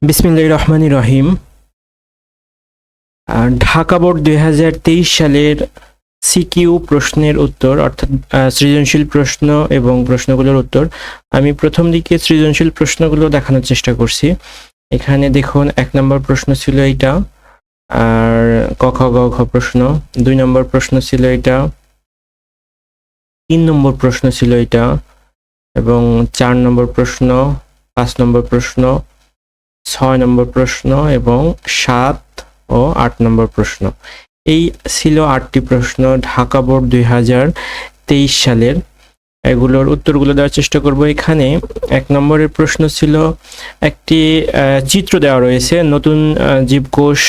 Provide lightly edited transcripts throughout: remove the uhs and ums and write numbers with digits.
বিসমিল্লাহির রহমানির রহিম। ঢাকা বোর্ড ২০২৩ সালের সিকিউ প্রশ্নের উত্তর অর্থাৎ সৃজনশীল প্রশ্ন এবং প্রশ্নগুলোর উত্তর আমি প্রথম দিকে সৃজনশীল প্রশ্নগুলো দেখানোর চেষ্টা করছি। এখানে দেখুন ১ নম্বর প্রশ্ন ছিল এইটা, আর ক খ গ ঘ প্রশ্ন। ২ নম্বর প্রশ্ন ছিল এটা, ৩ নম্বর প্রশ্ন ছিল এটা, এবং ৪ নম্বর প্রশ্ন, ৫ নম্বর প্রশ্ন, ৬ নম্বর প্রশ্ন এবং ৭ ও ৮ নম্বর প্রশ্ন। এই ছিল ৮টি প্রশ্ন ঢাকা বোর্ড ২০২৩ সালের। এগুলোর উত্তরগুলো দেওয়ার চেষ্টা করব। এখানে ১ নম্বরের প্রশ্ন ছিল, একটি চিত্র দেওয়া রয়েছে, নতুন জীবকোষ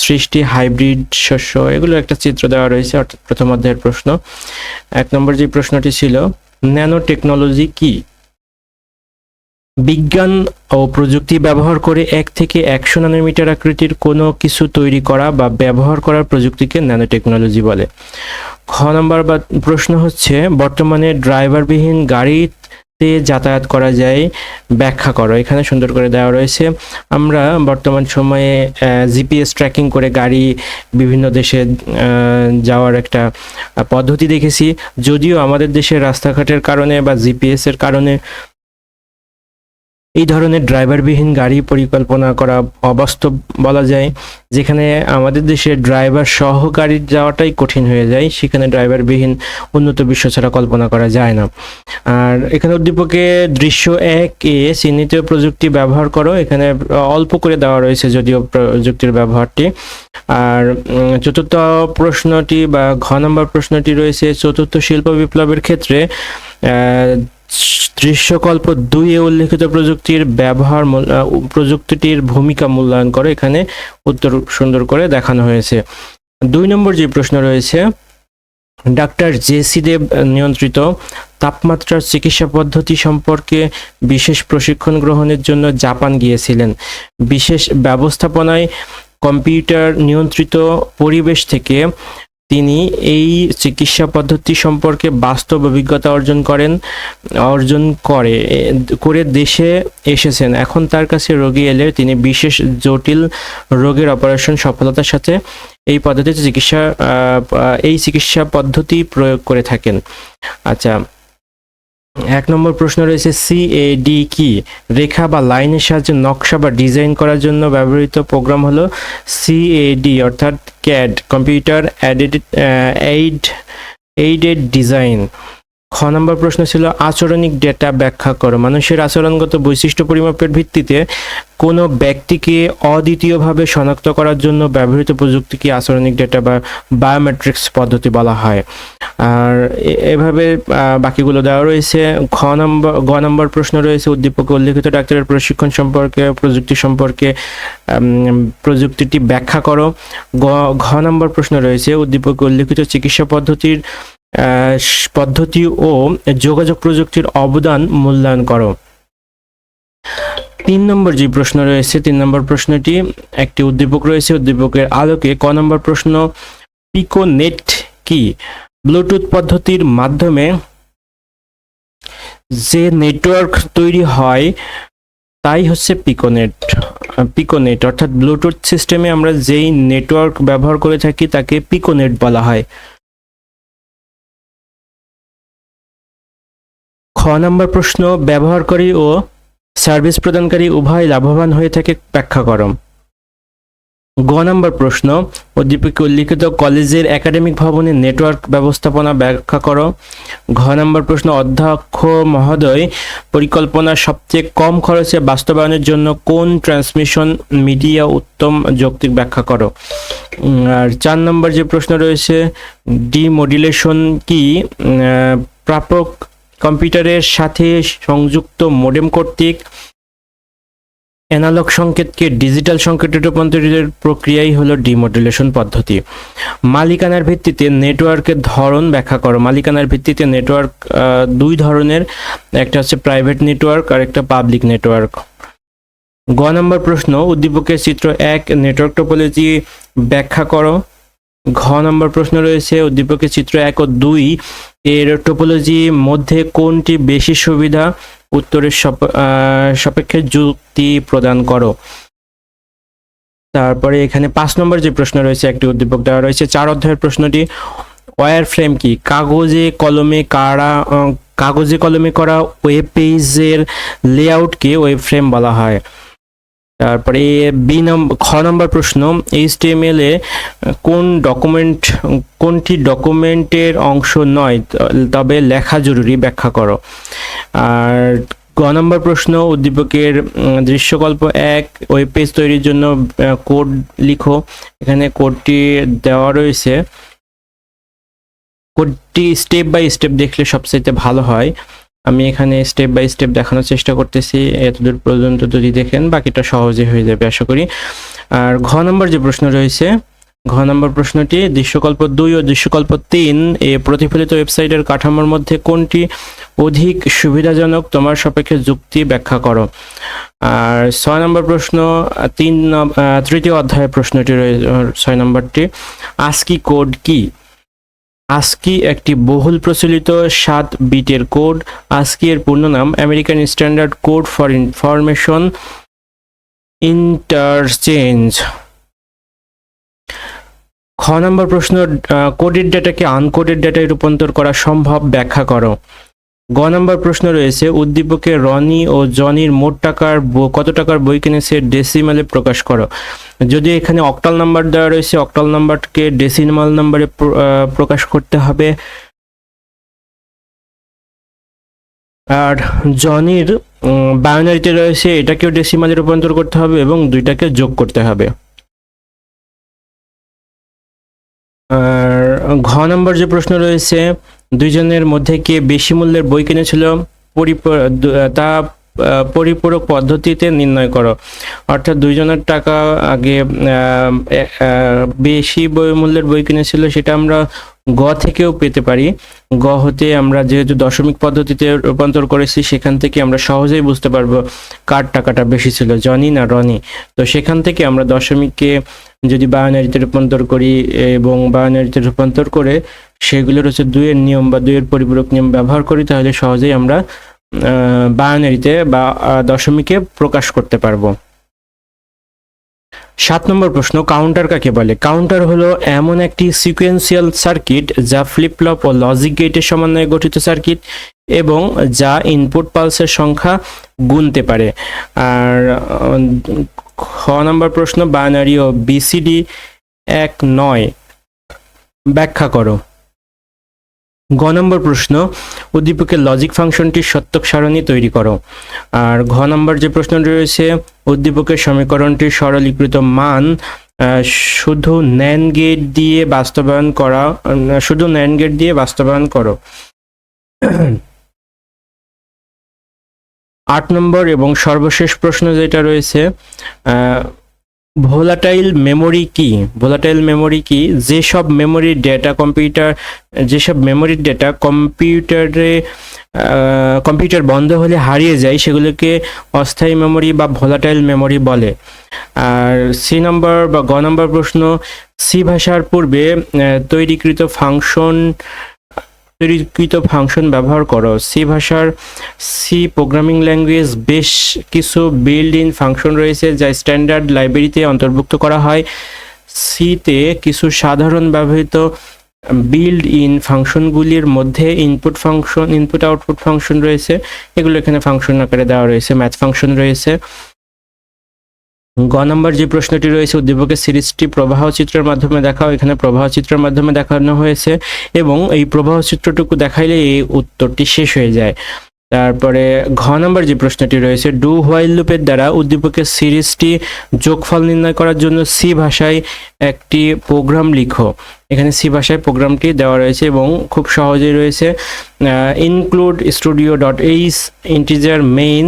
সৃষ্টি, হাইব্রিড শস্য, এগুলো একটা চিত্র দেওয়া রয়েছে, অর্থাৎ প্রথম অধ্যায়ের প্রশ্ন। ১ নম্বর যে প্রশ্নটি ছিল, ন্যানো টেকনোলজি কি? বিজ্ঞান ও প্রযুক্তি ব্যবহার করে ১ থেকে ১০০ ন্যানোমিটার আকৃতির কোনো কিছু তৈরি করা বা ব্যবহার করার প্রযুক্তিকে ন্যানো টেকনোলজি বলে। খ নম্বর প্রশ্ন হচ্ছে, বর্তমানে ড্রাইভারবিহীন গাড়িতে যাতায়াত করা যায়, ব্যাখ্যা করো। এখানে সুন্দর করে দেওয়া রয়েছে। আমরা বর্তমান সময়ে জিপিএস ট্র্যাকিং করে গাড়ি বিভিন্ন দেশে যাওয়ার একটা পদ্ধতি দেখেছি। যদিও আমাদের দেশের রাস্তাঘাটের কারণে বা জিপিএস এর কারণে এই ধরনের ড্রাইভারবিহীন গাড়ি পরিকল্পনা করা অবাস্তব বলা যায়। যেখানে আমাদের দেশে ড্রাইভার সহ গাড়ি যাওয়াটাই কঠিন হয়ে যায়, সেখানে ড্রাইভারবিহীন উন্নত বিশ্ব ছাড়া কল্পনা করা যায় না। আর এখানে উদ্দীপকে দৃশ্য ১-এ চিহ্নিত প্রযুক্তি ব্যবহার করো। এখানে অল্প করে দেওয়া রয়েছে যদিও প্রযুক্তির ব্যবহারটি। আর চতুর্থ প্রশ্নটি বা ঘ নম্বর প্রশ্নটি রয়েছে, চতুর্থ শিল্প বিপ্লবের ক্ষেত্রে দৃশ্যকল্প ২-এ উল্লেখিত প্রযুক্তিটির ভূমিকা মূল্যায়ন করে। এখানে উত্তর সুন্দর করে দেখানো হয়েছে। ২ নম্বর যে প্রশ্ন রয়েছে, ডাক্তার জে.সি. দেব নিয়ন্ত্রিত তাপমাত্রার চিকিৎসা পদ্ধতি সম্পর্কে বিশেষ প্রশিক্ষণ গ্রহণের জন্য জাপান গিয়েছিলেন। বিশেষ ব্যবস্থাপনায় কম্পিউটার নিয়ন্ত্রিত পরিবেশ থেকে তিনি এই চিকিৎসা পদ্ধতি সম্পর্কে বাস্তব অভিজ্ঞতা অর্জন করে দেশে এসেছেন। এখন তার কাছে রোগী এলে তিনি বিশেষ জটিল রোগের অপারেশন সফলতার সাথে এই চিকিৎসা পদ্ধতি প্রয়োগ করে থাকেন। আচ্ছা, ১ নম্বর প্রশ্ন রয়েছে, CAD কি? রেখা বা লাইনের সাহায্যে নকশা বা ডিজাইন করার জন্য ব্যবহৃত প্রোগ্রাম হলো CAD অর্থাৎ CAD, কম্পিউটার এইডেড ডিজাইন। খ নম্বর প্রশ্ন ছিল, আচরণিক ডেটা ব্যাখ্যা করো। মানুষের আচরণগত বৈশিষ্ট্য পরিমাপের ভিত্তিতে কোনো ব্যক্তিকে অদ্বিতীয়ভাবে শনাক্ত করার জন্য ব্যবহৃত প্রযুক্তিকে আচরণিক ডেটা বা বায়োমেট্রিক্স পদ্ধতি বলা হয়। আর এভাবে বাকিগুলো দেওয়া রয়েছে। গ নম্বর প্রশ্ন রয়েছে, উদ্দীপকে উল্লেখিত ডাক্তারের প্রশিক্ষণ সম্পর্কে প্রযুক্তি সম্পর্কে প্রযুক্তিটি ব্যাখ্যা করো। ঘ নম্বর প্রশ্ন রয়েছে, উদ্দীপকে উল্লেখিত চিকিৎসা পদ্ধতি ও যোগাযোগ প্রযুক্তির অবদান মূল্যায়ন করো। ৩ নম্বর যে প্রশ্ন রয়েছে, ৩ নম্বর প্রশ্নটি একটি উদ্দীপক রয়েছে, উদ্দীপকের আলোকে ক নম্বর প্রশ্ন, পিকোনেট কি? ব্লুটুথ পদ্ধতির মাধ্যমে যে নেটওয়ার্ক তৈরি হয় তাই হচ্ছে পিকোনেট অর্থাৎ ব্লুটুথ সিস্টেমে আমরা যেই নেটওয়ার্ক ব্যবহার করে থাকি তাকে পিকোনেট বলা হয়। খ নম্বর প্রশ্ন, ব্যবহারকারী ও সার্ভিস প্রদানকারী উভয় লাভবান হয়ে থাকে, ব্যাখ্যা করো। গ নম্বর প্রশ্ন, উদ্দীপকে উল্লিখিত কলেজের একাডেমিক ভবনের নেটওয়ার্ক ব্যবস্থাপনা ব্যাখ্যা করো। ঘ নম্বর প্রশ্ন, অধ্যক্ষ মহোদয় পরিকল্পনা সবচেয়ে কম খরচে বাস্তবায়নের জন্য কোন ট্রান্সমিশন মিডিয়া উত্তম যৌক্তিক, ব্যাখ্যা করো। আর ৪ নম্বর যে প্রশ্ন রয়েছে, ডিমোডুলেশন কি? প্রাপক কম্পিউটারের সাথে সংযুক্ত মোডেম কর্তৃক অ্যানালগ সংকেতকে ডিজিটাল সংকেতে রূপান্তরের প্রক্রিয়াই হলো ডিমোডুলেশন পদ্ধতি। মালিকানার ভিত্তিতে নেটওয়ার্কের ধরন ব্যাখ্যা করো। মালিকানার ভিত্তিতে নেটওয়ার্ক ২ ধরনের, একটা হচ্ছে প্রাইভেট নেটওয়ার্ক আর একটা পাবলিক নেটওয়ার্ক। গ নম্বর প্রশ্ন, উদ্দীপকের চিত্র ১ নেটওয়ার্ক টোপোলজি ব্যাখ্যা করো। ঘ নম্বর প্রশ্ন রয়েছে, উদ্দীপকের চিত্র ১ ও ২ এর টোপোলজি মধ্যে কোনটি বেশি সুবিধা উত্তরের সাপেক্ষে যুক্তি প্রদান করো। তারপরে এখানে 5 নম্বর যে প্রশ্ন রয়েছে, একটি উদ্দীপক দেওয়া রয়েছে। 4 অধ্যায়ের প্রশ্নটি, ওয়্যার ফ্রেম কি? কাগজে কলমে করা ওয়েব পেজের লেআউটকে ওয়েব ফ্রেম বলা হয়। তারপরে খ নম্বর প্রশ্ন, HTML এ কোনটি ডকুমেন্টের অংশ নয় তবে লেখা জরুরি, ব্যাখ্যা করো। আর গ নম্বর প্রশ্ন, উদ্দীপকের দৃশ্যকল্প 1 ওয়েব পেজ তৈরির জন্য কোড লিখো। এখানে কোডটি দেওয়া রয়েছে, কোডটি স্টেপ বাই স্টেপ দেখলে সবচেয়ে ভালো হয়। আমি এখানে স্টেপ বাই স্টেপ দেখানোর চেষ্টা করতেছি, এতদূর পর্যন্ত যদি দেখেন বাকিটা সহজে হয়ে যাবে আশা করি। আর ঘ নম্বর যে প্রশ্ন রয়েছে, ঘ নম্বর প্রশ্নটি, দৃশ্যকল্প 2 ও দৃশ্যকল্প 3 এ প্রতিফলিত ওয়েবসাইটের কাঠামোর মধ্যে কোনটি অধিক সুবিধাজনক, তোমার সাপেক্ষে যুক্তি ব্যাখ্যা করো। আর 6 নম্বর প্রশ্ন, তৃতীয় অধ্যায়ের প্রশ্নটি রয়েছে 6 নম্বরটি, আস্কি কোড কি? আস্কি একটি বহুল প্রচলিত 7 বিটের কোড। আস্কি এর পূর্ণ নাম American standard code for information interchange. খ নম্বর প্রশ্ন, কোডেড ডেটাকে আনকোডেড ডেটায় রূপান্তর করা সম্ভব, ব্যাখ্যা করো। গ নম্বর প্রশ্ন রয়েছে, উদ্দীপকে রনি ও জনির মোট কত টাকার বই কিনেছে ডেসিমালে প্রকাশ করো। যদি এখানে অক্টাল নাম্বার দেওয়া রয়েছে, অক্টাল নাম্বারকে ডেসিমাল নাম্বারে প্রকাশ করতে হবে। আর জনির বাইনারিতে রয়েছে, এটাকেও ডেসিমালে রূপান্তর করতে হবে এবং দুইটাকে যোগ করতে হবে। আর ঘ নম্বর যে প্রশ্ন রয়েছে, দুইজনের মধ্যে কে বেশি মূল্যের বই কিনেছিল, তা পরিপূরক পদ্ধতিতে নির্ণয় করো। অর্থাৎ দুইজনের টাকা আগে বেশি মূল্যের বই কিনেছিল, সেটা আমরা গ থেকেও পেতে পারি। গ হতে আমরা যেহেতু দশমিক পদ্ধতিতে রূপান্তর করেছি, সেখান থেকে আমরা সহজেই বুঝতে পারবো কার টাকাটা বেশি ছিল, জনি না রনি। তো সেখান থেকে আমরা দশমিককে যদি বাইনারিতে রূপান্তর করি এবং বাইনারিতে রূপান্তর করে সেগুলোর হচ্ছে 2 এর নিয়ম বা 2 এর পরিপূরক নিয়ম ব্যবহার করি, তাহলে সহজেই আমরা বাইনারিতে বা দশমিকে প্রকাশ করতে পারবো। 7 নম্বর প্রশ্ন, কাউন্টার কাকে বলে? কাউন্টার হলো এমন একটি সিকোয়েন্সিয়াল সার্কিট যা ফ্লিপ ফ্লপ ও লজিক গেটের সমন্বয়ে গঠিত সার্কিট এবং যা ইনপুট পালসের সংখ্যা গুনতে পারে। আর খ নম্বর প্রশ্ন, বাইনারি ও বিসিডি এক নয়, ব্যাখ্যা করো। গ নম্বর প্রশ্ন, উদ্দীপকের লজিক ফাংশনটির সত্যক সারণী তৈরি করো। আর ঘ নম্বর যে প্রশ্ন রয়েছে, উদ্দীপকের সমীকরণটির সরলীকৃত মান শুধু ন্যান্ড গেট দিয়ে বাস্তবায়ন করো। 8 নম্বর এবং সর্বশেষ প্রশ্ন যেটা রয়েছে, ভোলাটাইল মেমোরি কি? ভোলাটাইল মেমোরি কি? যেসব মেমোরির ডেটা কম্পিউটার বন্ধ হলে হারিয়ে যায় সেগুলোকে অস্থায়ী মেমোরি বা ভোলাটাইল মেমোরি বলে। আর সি নম্বর বা গ নম্বর প্রশ্ন, সি ভাষার পূর্বে তৈরিকৃত ফাংশন ব্যবহার করো। সি ভাষার প্রোগ্রামিং ল্যাঙ্গুয়েজ বেশ কিছু বিল্ড ইন ফাংশন রয়েছে যা স্ট্যান্ডার্ড লাইব্রেরিতে অন্তর্ভুক্ত করা হয়। সিতে কিছু সাধারণ ব্যবহৃত বিল্ড ইন ফাংশনগুলির মধ্যে ইনপুট আউটপুট ফাংশন রয়েছে, এগুলো এখানে ফাংশন আকারে দেওয়া রয়েছে। ম্যাথ ফাংশন রয়েছে। গ নম্বর যে প্রশ্নটি রয়েছে, উদ্দীপকের সিরিজটি প্রবাহ চিত্রের মাধ্যমে দেখাও। এখানে প্রবাহ চিত্রের মাধ্যমে দেখানো হয়েছে এবং এই প্রবাহ চিত্রটুকু দেখাইলে এই উত্তরটি শেষ হয়ে যায়। তারপরে ঘ নম্বর যে প্রশ্নটি রয়েছে, ডু হোয়াইল লুপের দ্বারা উদ্দীপকের সিরিজটি যোগফল নির্ণয় করার জন্য সি ভাষায় একটি প্রোগ্রাম লিখো। এখানে সি ভাষায় প্রোগ্রামটি দেওয়া রয়েছে এবং খুব সহজেই রয়েছে। ইনক্লুড studio.h ইন্টিজার মেইন,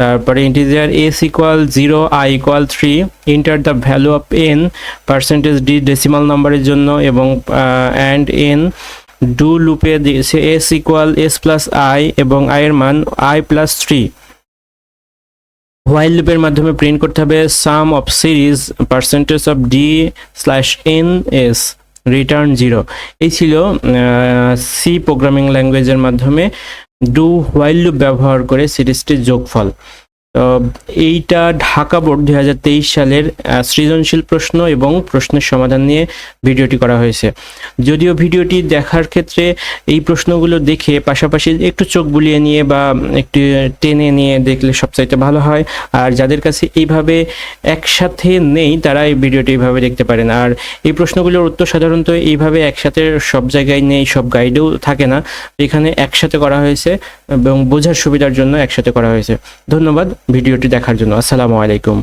তারপরে integer s equal 0, i equal 3, enter the value of n, %d decimal নাম্বারের জন্য এবং and n। ডু লুপে দিয়েছে s equal s plus i এবং i এর মান i plus 3। হোয়াইল লুপের মাধ্যমে প্রিন্ট করতে হবে সাম অফ সিরিজ %d/ns রিটার্ন 0। এই ছিল সি প্রোগ্রামিং ল্যাঙ্গুয়েজের মাধ্যমে ডু হোয়াইল লুপ ব্যবহার করে সিরিজটির যোগফল। তো এইটা ঢাকা বোর্ড 2023 সালের সৃজনশীল প্রশ্ন এবং প্রশ্নের সমাধান নিয়ে ভিডিওটি করা হয়েছে। যদিও ভিডিওটি দেখার ক্ষেত্রে এই প্রশ্নগুলো দেখে পাশাপাশি একটু চোখ বুলিয়ে নিয়ে বা একটু টেনে নিয়ে দেখলে সবচাইতে ভালো হয়। আর যাদের কাছে এইভাবে একসাথে নেই তারা এই ভিডিওটি এইভাবে দেখতে পারেন। আর এই প্রশ্নগুলোর উত্তর সাধারণত এইভাবে একসাথে সব জায়গায় নেই, সব গাইডেও থাকে না, এখানে একসাথে করা হয়েছে এবং বোঝার সুবিধার জন্য একসাথে করা হয়েছে। ধন্যবাদ ভিডিওটি দেখার জন্য। আসসালামু আলাইকুম।